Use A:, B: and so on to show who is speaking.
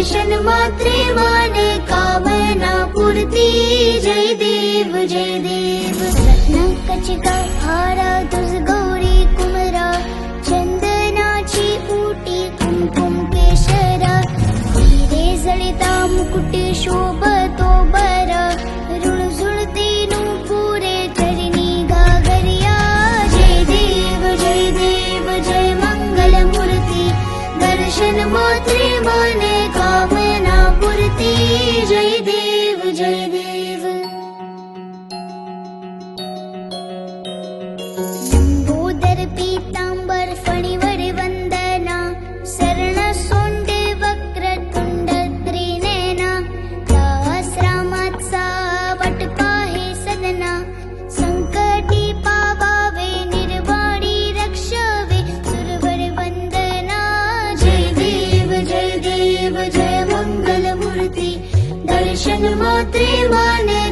A: दर्शन मात्रे माने कामना पूर्ती। जय देव रत्न कचिका हारा तुझ गौरी कुमरा चंदनाची उटी कुमकुम केशरा हिरे जळिता मुकुट शोभतो बरा रुळझुळती नूपुरे चरणी गागरिया। जय देव जय मंगल मूर्ती दर्शन मात्रे माने कामना पूर्ती। जय देव लंबोदर पीतांबर फणीवर वंदना शरण सोंडे वक्रतुंड त्रिनयना दास रामाचा वट पाहे सदना संकटी पावावे निर्वाणी रक्षावे सुरवर वंदना। जय देव जय मंगल मूर्ती दर्शन मात्रे माने